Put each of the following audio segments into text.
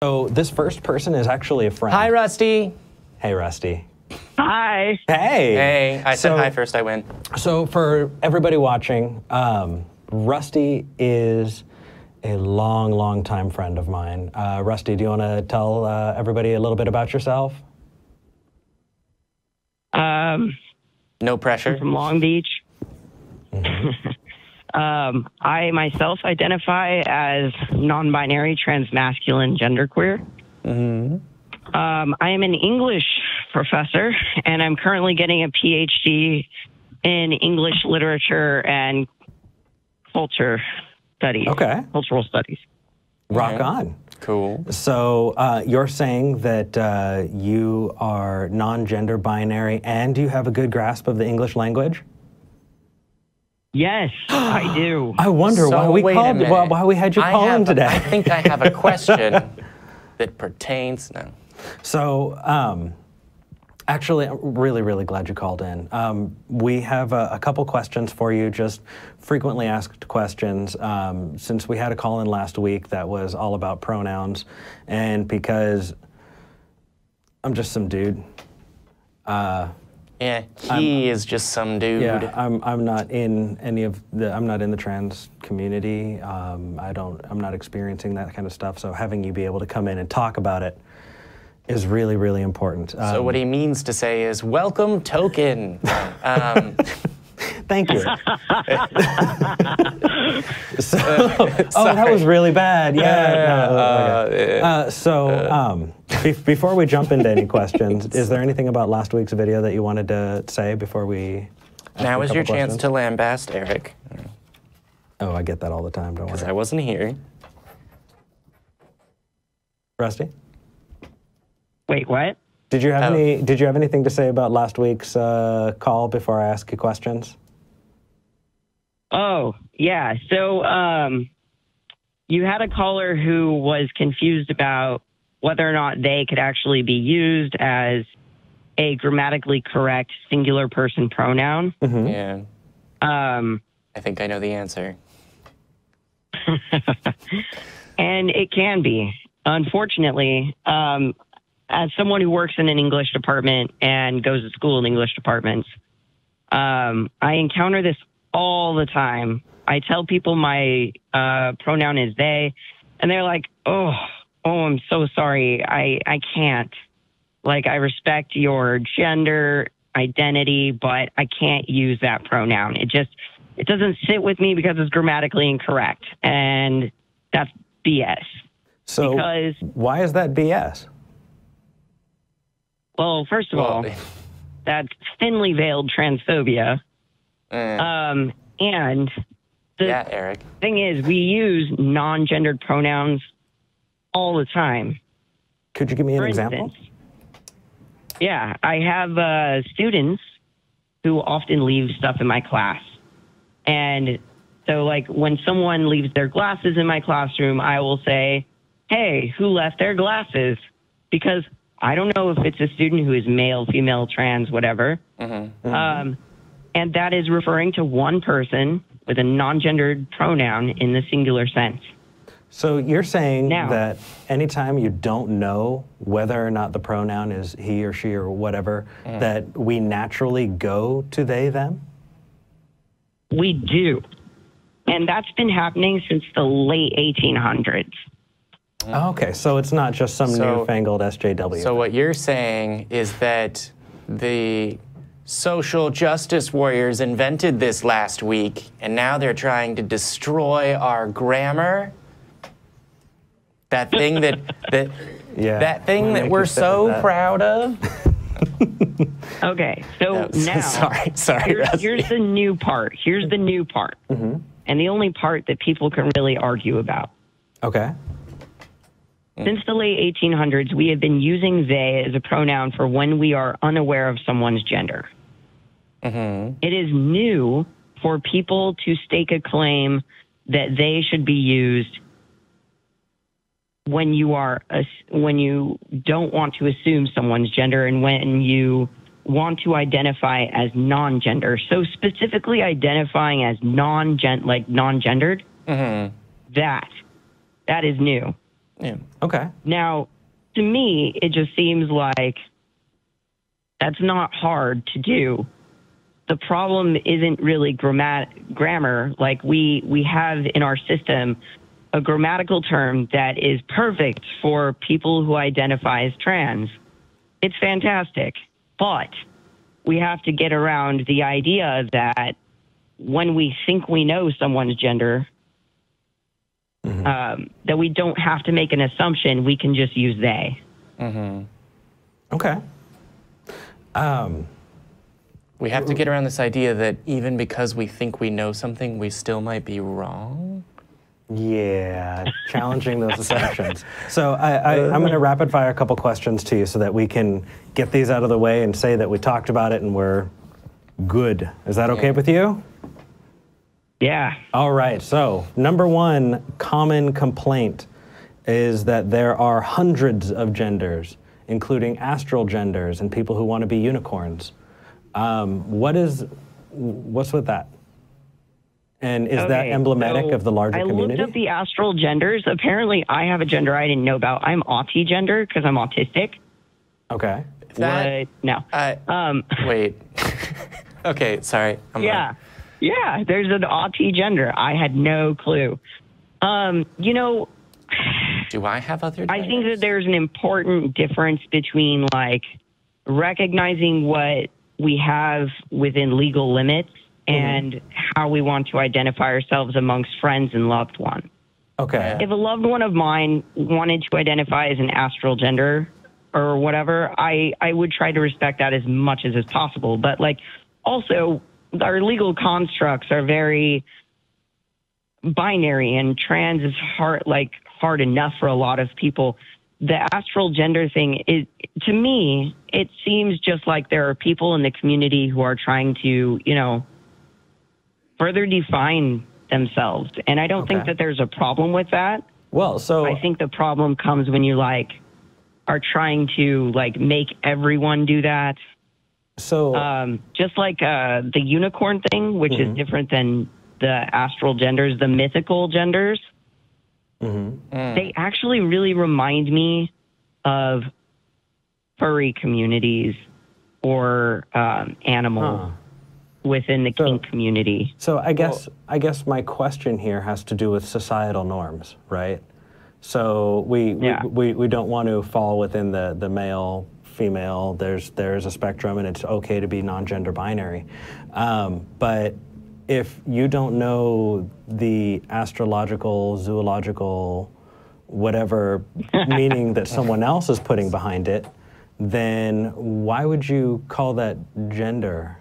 So this first person is actually a friend. Hi, Rusty. Hey, Rusty. Hi. Hey. Hey, I said hi first, I win. So for everybody watching, Rusty is a long time friend of mine. Rusty, do you want to tell everybody a little bit about yourself? No pressure. I'm from Long Beach. Mm-hmm. I myself identify as non-binary, transmasculine, genderqueer. Mm-hmm. I am an English professor, and I'm currently getting a PhD in English literature and culture studies. Okay. Cultural studies. Rock on. Cool. So you're saying that you are non-gender binary and you have a good grasp of the English language? Yes, I do. I wonder why we had you call in today. I think I have a question that pertains. No. So, actually, I'm really glad you called in. We have a couple questions for you, just frequently asked questions. Since we had a call in last week that was all about pronouns, and because I'm just some dude. Yeah, he is just some dude. Yeah, I'm not in any of the. I'm not in the trans community. I'm not experiencing that kind of stuff. So having you be able to come in and talk about it is really important. So what he means to say is, welcome, token. Thank you. That was really bad. Yeah. Before we jump into any questions, is there anything about last week's video that you wanted to say before we? Now is your chance to lambast Eric. Oh, I get that all the time. Don't worry. Because I wasn't here. Rusty? Wait, what? Did you have Did you have anything to say about last week's call before I ask you questions? Oh, yeah. So you had a caller who was confused about whether or not they could actually be used as a grammatically correct singular person pronoun. Mm-hmm. Yeah. I think I know the answer. And it can be. Unfortunately, as someone who works in an English department and goes to school in English departments, I encounter this all the time. I tell people my pronoun is they, and they're like, oh, I'm so sorry. I can't. Like, I respect your gender identity, but I can't use that pronoun. It doesn't sit with me because it's grammatically incorrect, and that's BS. So why is that BS? Well, first of all, that's thinly veiled transphobia. And the Eric. thing is, we use non-gendered pronouns all the time. Could you give me an example? Yeah, I have students who often leave stuff in my class. And so, like, when someone leaves their glasses in my classroom, I will say, hey, who left their glasses? Because I don't know if it's a student who is male, female, trans, whatever. Mm-hmm. Mm-hmm. And that is referring to one person with a non-gendered pronoun in the singular sense. So you're saying that anytime you don't know whether or not the pronoun is he or she or whatever, that we naturally go to they, them? We do. And that's been happening since the late 1800s. Okay, so it's not just some newfangled SJW. So what you're saying is that the social justice warriors invented this last week, and now they're trying to destroy our grammar? That thing that we're so proud of? Okay, so now sorry, here's the new part. Here's the new part. Mm-hmm. And the only part that people can really argue about. Okay. Since the late 1800s, we have been using they as a pronoun for when we are unaware of someone's gender. Mm-hmm. It is new for people to stake a claim that they should be used when you don't want to assume someone's gender and when you want to identify as non-gender. So specifically identifying as non-gendered, mm-hmm. that is new. Yeah. Okay. Now, to me, it just seems like that's not hard to do. The problem isn't really grammar. Like we have in our system a grammatical term that is perfect for people who identify as trans. It's fantastic, but we have to get around the idea that when we think we know someone's gender, that we don't have to make an assumption. We can just use they. Okay. We have to get around this idea that even because we think we know something, we still might be wrong. Yeah, challenging those assumptions. So I'm going to rapid fire a couple questions to you so that we can get these out of the way and say that we talked about it and we're good. Is that okay with you? Yeah. All right. So number one common complaint is that there are hundreds of genders, including astral genders and people who want to be unicorns. What's with that? And is that emblematic of the larger community? I looked up the astral genders. Apparently, I have a gender I didn't know about. I'm autigender because I'm autistic. Okay. No. Wait. Okay, sorry. Yeah, there's an autigender. I had no clue. You know, do I have other genders? I think that there's an important difference between, like, recognizing what we have within legal limits and how we want to identify ourselves amongst friends and loved ones. Okay. If a loved one of mine wanted to identify as an astral gender or whatever, I would try to respect that as much as is possible. But, like, also, our legal constructs are very binary, and trans is hard enough for a lot of people. The astral gender thing is, to me, it seems just like there are people in the community who are trying to, you know, further define themselves. And I don't think that there's a problem with that. Well, so I think the problem comes when you, like, are trying to, like, make everyone do that. So just like the unicorn thing, which is different than the astral genders, the mythical genders, they actually really remind me of furry communities or animals within the kink community. So I guess my question here has to do with societal norms, right? So we don't want to fall within the male, female. There's a spectrum, and it's okay to be non-gender binary. But if you don't know the astrological, zoological, whatever meaning that someone else is putting behind it, then why would you call that gender?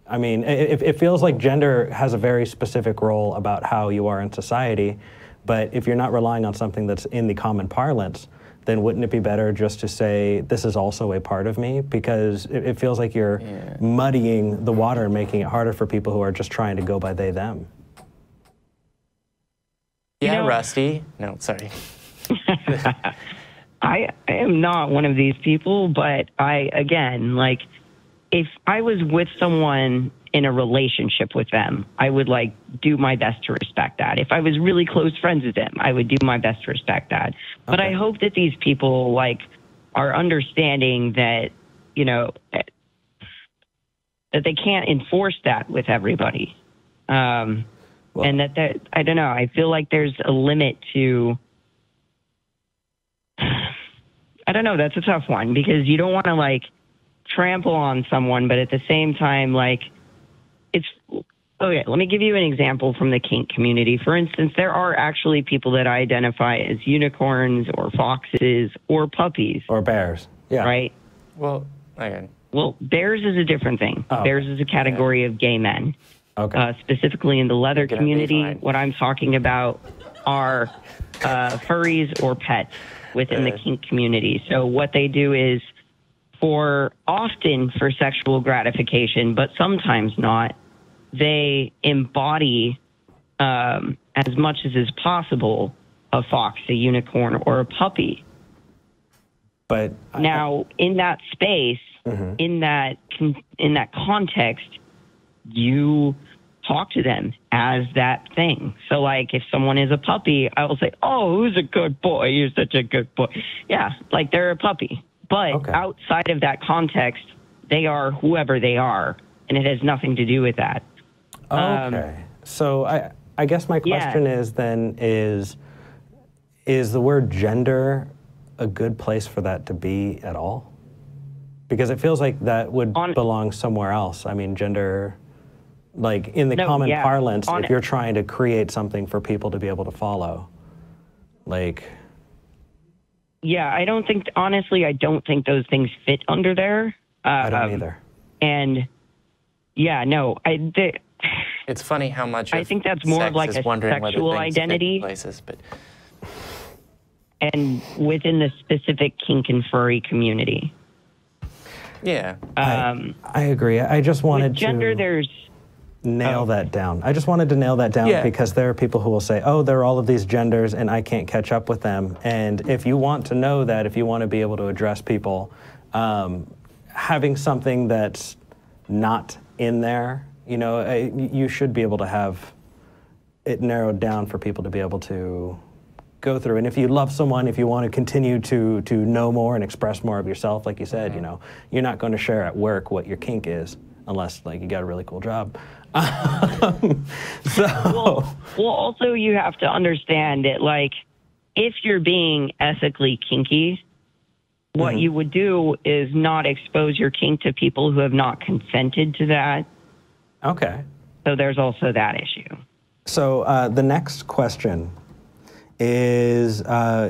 I mean, it feels like gender has a very specific role about how you are in society, but if you're not relying on something that's in the common parlance, then wouldn't it be better just to say, this is also a part of me? Because it feels like you're muddying the water and making it harder for people who are just trying to go by they, them. Yeah, you know, Rusty. No, sorry. I am not one of these people, but again, like, if I was with someone in a relationship with them, I would, like, do my best to respect that. If I was really close friends with them, I would do my best to respect that. But I hope that these people, like, are understanding that, you know, that they can't enforce that with everybody. And that, I don't know, I feel like there's a limit to, I don't know, that's a tough one, because you don't want to, like, trample on someone, but at the same time, like, it's okay. Let me give you an example from the kink community. For instance, there are actually people that identify as unicorns or foxes or puppies or bears. Yeah. Right. Well, okay. Well, bears is a different thing. Bears is a category of gay men. Okay. Specifically in the leather community, what I'm talking about are furries or pets within the kink community. So what they do is, often for sexual gratification, but sometimes not, they embody, as much as is possible, a fox, a unicorn, or a puppy. But now, in that space, in that context, you talk to them as that thing. So, like, if someone is a puppy, I will say, oh, who's a good boy? You're such a good boy. Yeah, like they're a puppy. But outside of that context, they are whoever they are, and it has nothing to do with that. Okay. So I guess my question is then is the word gender a good place for that to be at all? Because it feels like that would belong somewhere else. I mean, gender, like in the common parlance, if you're trying to create something for people to be able to follow, like... Yeah, I don't think, honestly, I don't think those things fit under there. I don't either. And yeah, no, it's funny how much I think that's more of like a sexual identity. Places, but... And within the specific kink and furry community. Yeah. I agree. I just wanted gender, to nail that down. I just wanted to nail that down because there are people who will say, oh, there are all of these genders and I can't catch up with them. And if you want to know that, if you want to be able to address people, having something that's not in there, you know, you should be able to have it narrowed down for people to be able to go through. And if you love someone, if you want to continue to know more and express more of yourself, like you said, you know, you're not going to share at work what your kink is unless like you got a really cool job. Well, also you have to understand that, like, if you're being ethically kinky, what you would do is not expose your kink to people who have not consented to that. Okay. So there's also that issue. So the next question is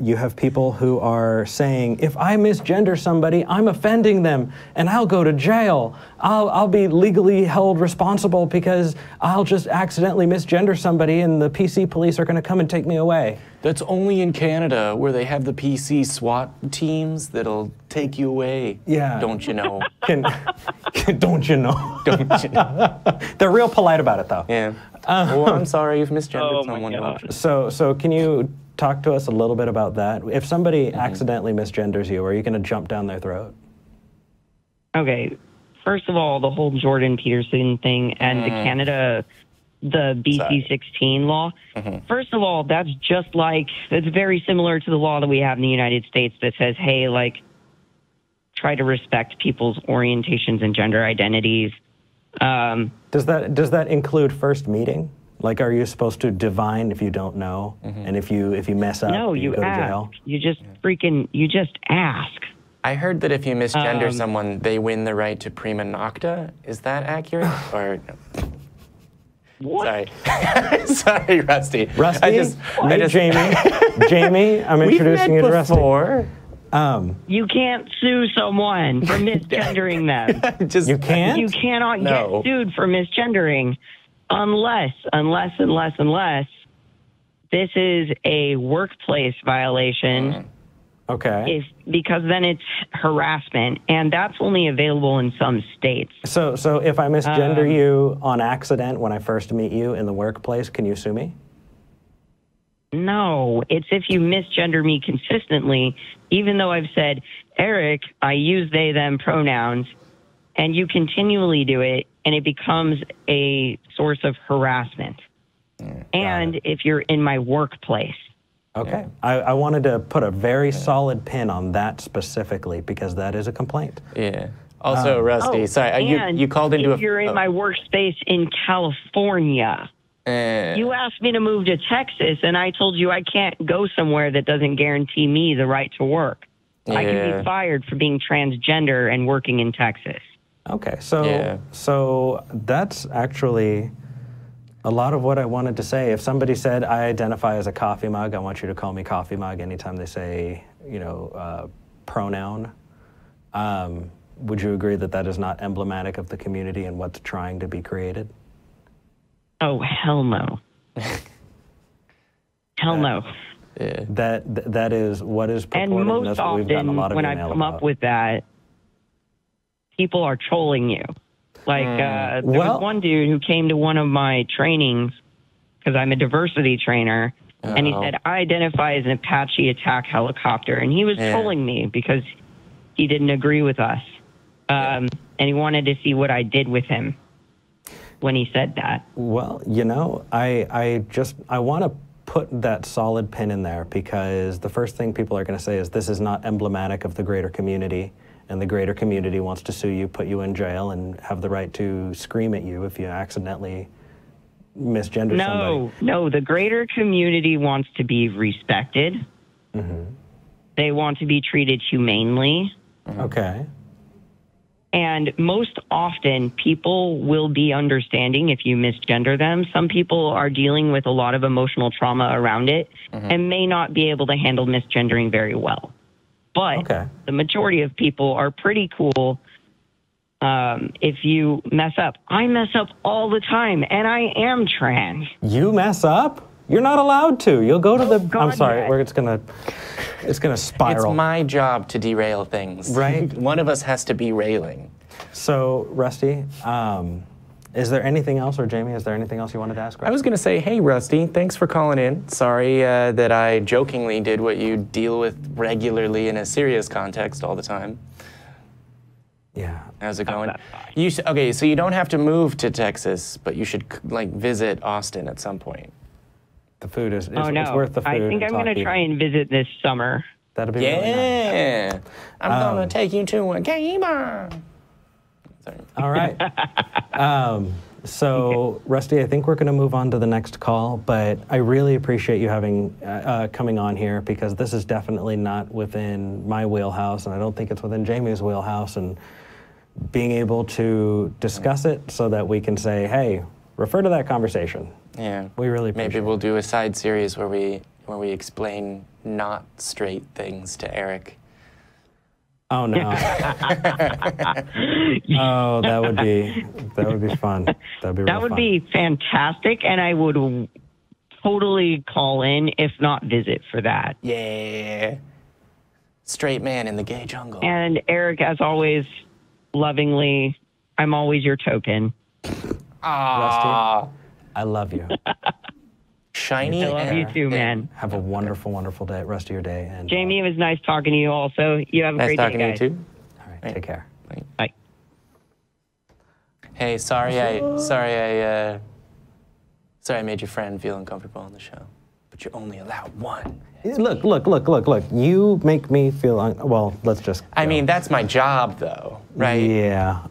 you have people who are saying, if I misgender somebody, I'm offending them and I'll go to jail. I'll be legally held responsible because I'll just accidentally misgender somebody and the PC police are going to come and take me away. That's only in Canada where they have the PC SWAT teams that'll take you away. Yeah. Don't you know? Don't you know? Don't you know? They're real polite about it though. Yeah. Oh, I'm sorry, you've misgendered someone. So can you talk to us a little bit about that? If somebody accidentally misgenders you, are you going to jump down their throat? Okay. First of all, the whole Jordan Peterson thing and the Canada, the BC-16 law. First of all, that's very similar to the law that we have in the United States that says, hey, like, try to respect people's orientations and gender identities. Does that include first meeting? Like, are you supposed to divine if you don't know, and if you mess up, you go to jail? You just ask. I heard that if you misgender someone, they win the right to prima nocta. Is that accurate? Or what? Sorry, sorry, Rusty. Rusty, Jamie. Jamie, I'm introducing you to Rusty. You can't sue someone for misgendering them. You can't? You cannot get sued for misgendering unless this is a workplace violation. Okay. Because then it's harassment, and that's only available in some states. So if I misgender you on accident when I first meet you in the workplace, can you sue me? No, it's if you misgender me consistently, even though I've said, Eric, I use they, them pronouns, and you continually do it, and it becomes a source of harassment. And if you're in my workplace. Okay. I wanted to put a very solid pin on that specifically because that is a complaint. Yeah. Also, Rusty, sorry, you called into if you're in my workspace in California. You asked me to move to Texas, and I told you I can't go somewhere that doesn't guarantee me the right to work. I can be fired for being transgender and working in Texas. Okay, so that's actually a lot of what I wanted to say. If somebody said, I identify as a coffee mug, I want you to call me coffee mug anytime they say, you know, pronoun. Would you agree that that is not emblematic of the community and what's trying to be created? Oh, hell no. Hell no. Yeah. That is what is purported. And most often, when I come up with that, people are trolling you. Like, there was one dude who came to one of my trainings, because I'm a diversity trainer, and he said, I identify as an Apache attack helicopter. And he was trolling me because he didn't agree with us. And he wanted to see what I did with him. when he said that. Well, you know, I want to put that solid pin in there, because the first thing people are going to say is this is not emblematic of the greater community, and the greater community wants to sue you, put you in jail, and have the right to scream at you if you accidentally misgender somebody. No, the greater community wants to be respected. Mm-hmm. They want to be treated humanely. Mm-hmm. Okay. And most often, people will be understanding if you misgender them. Some people are dealing with a lot of emotional trauma around it and may not be able to handle misgendering very well. But the majority of people are pretty cool if you mess up. I mess up all the time, and I am trans. You mess up? You're not allowed to. You'll go to the... I'm sorry, it's gonna spiral. It's my job to derail things. Right? One of us has to be railing. So, Rusty, is there anything else, or Jamie, is there anything else you wanted to ask? I was going to say, hey, Rusty, thanks for calling in. Sorry that I jokingly did what you deal with regularly in a serious context all the time. Yeah. How's it going? Okay, so you don't have to move to Texas, but you should like visit Austin at some point. The food is oh, no. It's worth the food. I think I'm going to try and visit this summer. That'll be really nice. I'm going to take you to a gamer. Sorry. All right. So, Rusty, I think we're going to move on to the next call, but I really appreciate you having coming on here, because this is definitely not within my wheelhouse, and I don't think it's within Jamie's wheelhouse, and being able to discuss it so that we can say, hey, refer to that conversation. Yeah. We really appreciate Maybe we'll do a side series where we explain not straight things to Eric. Oh no. Oh, that would be fun. That'd be That would be fantastic, and I would totally call in, if not visit, for that. Yeah. Straight man in the gay jungle. And Eric, as always, lovingly, I'm always your token. Rusty, I love you. Shiny. I love you too, man. Have a wonderful, wonderful day, rest of your day. And Jamie, it was nice talking to you also. You have a great day, guys. Nice talking to you too. All right, take care. Bye. Hey, sorry I made your friend feel uncomfortable on the show, but you're only allowed one. Look. You make me feel well, let's just go. I mean, that's my job though, right? Yeah.